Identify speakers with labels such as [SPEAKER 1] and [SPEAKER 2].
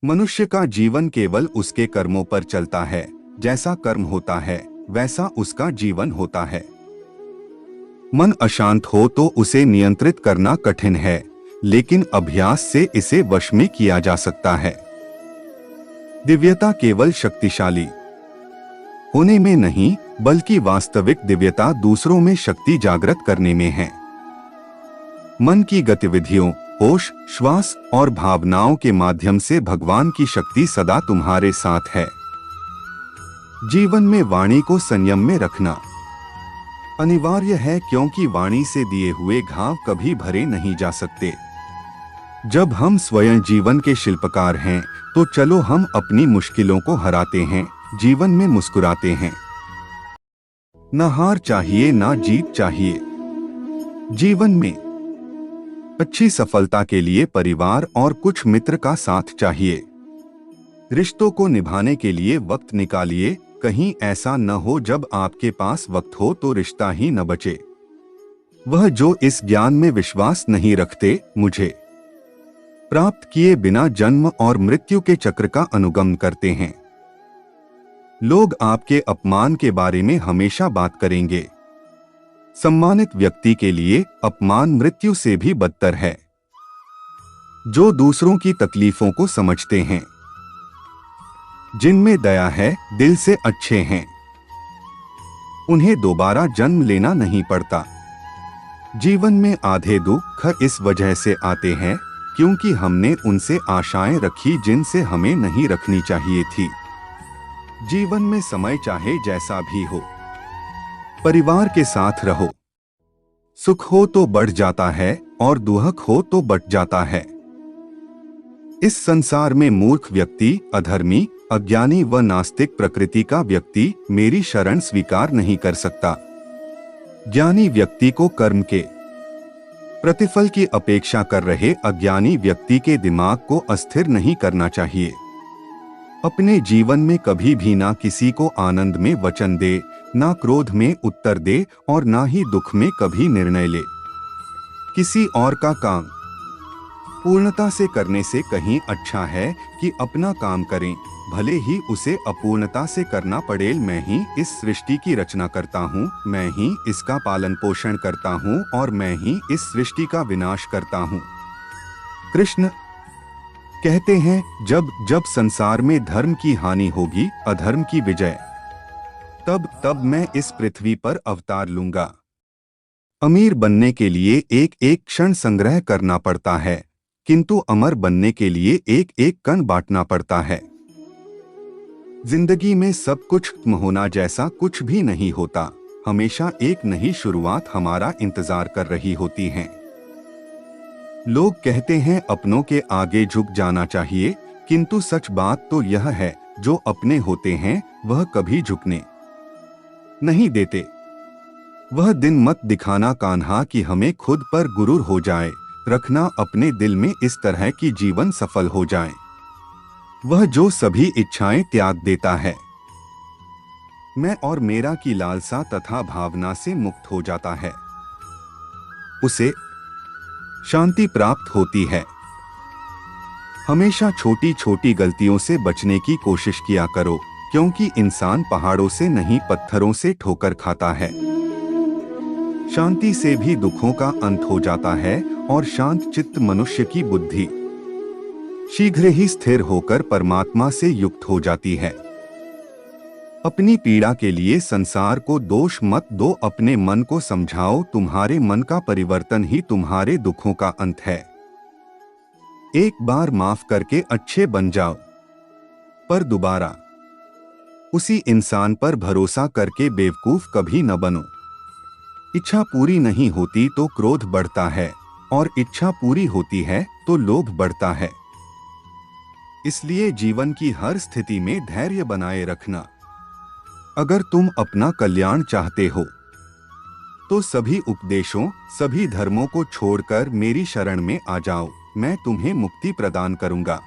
[SPEAKER 1] मनुष्य का जीवन केवल उसके कर्मों पर चलता है। जैसा कर्म होता है वैसा उसका जीवन होता है। मन अशांत हो तो उसे नियंत्रित करना कठिन है, लेकिन अभ्यास से इसे वश में किया जा सकता है। दिव्यता केवल शक्तिशाली होने में नहीं, बल्कि वास्तविक दिव्यता दूसरों में शक्ति जागृत करने में है। मन की गतिविधियों, होश, श्वास और भावनाओं के माध्यम से भगवान की शक्ति सदा तुम्हारे साथ है। जीवन में वाणी को संयम में रखना अनिवार्य है, क्योंकि वाणी से दिए हुए घाव कभी भरे नहीं जा सकते। जब हम स्वयं जीवन के शिल्पकार हैं, तो चलो हम अपनी मुश्किलों को हराते हैं, जीवन में मुस्कुराते हैं। न हार चाहिए ना जीत चाहिए। जीवन में अच्छी सफलता के लिए परिवार और कुछ मित्र का साथ चाहिए। रिश्तों को निभाने के लिए वक्त निकालिए, कहीं ऐसा न हो जब आपके पास वक्त हो तो रिश्ता ही न बचे। वह जो इस ज्ञान में विश्वास नहीं रखते, मुझे प्राप्त किए बिना जन्म और मृत्यु के चक्र का अनुगमन करते हैं। लोग आपके अपमान के बारे में हमेशा बात करेंगे। सम्मानित व्यक्ति के लिए अपमान मृत्यु से भी बदतर है। जो दूसरों की तकलीफों को समझते हैं, जिनमें दया है, दिल से अच्छे हैं, उन्हें दोबारा जन्म लेना नहीं पड़ता। जीवन में आधे दुख इस वजह से आते हैं क्योंकि हमने उनसे आशाएं रखी जिनसे हमें नहीं रखनी चाहिए थी। जीवन में समय चाहे जैसा भी हो, परिवार के साथ रहो। सुख हो तो बढ़ जाता है और दुख हो तो बट जाता है। इस संसार में मूर्ख व्यक्ति, अधर्मी, अज्ञानी व नास्तिक प्रकृति का व्यक्ति मेरी शरण स्वीकार नहीं कर सकता। ज्ञानी व्यक्ति को कर्म के प्रतिफल की अपेक्षा कर रहे अज्ञानी व्यक्ति के दिमाग को अस्थिर नहीं करना चाहिए। अपने जीवन में कभी भी ना किसी को आनंद में वचन दे, ना क्रोध में उत्तर दे और ना ही दुख में कभी निर्णय ले। किसी और का काम पूर्णता से करने से कहीं अच्छा है कि अपना काम करें, भले ही उसे अपूर्णता से करना पड़े। मैं ही इस सृष्टि की रचना करता हूँ, मैं ही इसका पालन पोषण करता हूँ और मैं ही इस सृष्टि का विनाश करता हूँ। कृष्ण कहते हैं, जब जब संसार में धर्म की हानि होगी, अधर्म की विजय, तब तब मैं इस पृथ्वी पर अवतार लूंगा। अमीर बनने के लिए एक एक क्षण संग्रह करना पड़ता है, किंतु अमर बनने के लिए एक एक कण बांटना पड़ता है। जिंदगी में सब कुछ खत्म होना जैसा कुछ भी नहीं होता। हमेशा एक नई शुरुआत हमारा इंतजार कर रही होती है। लोग कहते हैं अपनों के आगे झुक जाना चाहिए, किंतु सच बात तो यह है, जो अपने होते हैं वह कभी झुकने नहीं देते। वह दिन मत दिखाना कान्हा कि हमें खुद पर गुरूर हो जाए, रखना अपने दिल में इस तरह की जीवन सफल हो जाए। वह जो सभी इच्छाएं त्याग देता है, मैं और मेरा की लालसा तथा भावना से मुक्त हो जाता है, उसे शांति प्राप्त होती है। हमेशा छोटी छोटी गलतियों से बचने की कोशिश किया करो, क्योंकि इंसान पहाड़ों से नहीं पत्थरों से ठोकर खाता है। शांति से भी दुखों का अंत हो जाता है और शांत चित्त मनुष्य की बुद्धि शीघ्र ही स्थिर होकर परमात्मा से युक्त हो जाती है। अपनी पीड़ा के लिए संसार को दोष मत दो, अपने मन को समझाओ, तुम्हारे मन का परिवर्तन ही तुम्हारे दुखों का अंत है। एक बार माफ करके अच्छे बन जाओ, पर दोबारा उसी इंसान पर भरोसा करके बेवकूफ कभी न बनो। इच्छा पूरी नहीं होती तो क्रोध बढ़ता है, और इच्छा पूरी होती है तो लोभ बढ़ता है। इसलिए जीवन की हर स्थिति में धैर्य बनाए रखना। अगर तुम अपना कल्याण चाहते हो, तो सभी उपदेशों, सभी धर्मों को छोड़कर मेरी शरण में आ जाओ, मैं तुम्हें मुक्ति प्रदान करूंगा।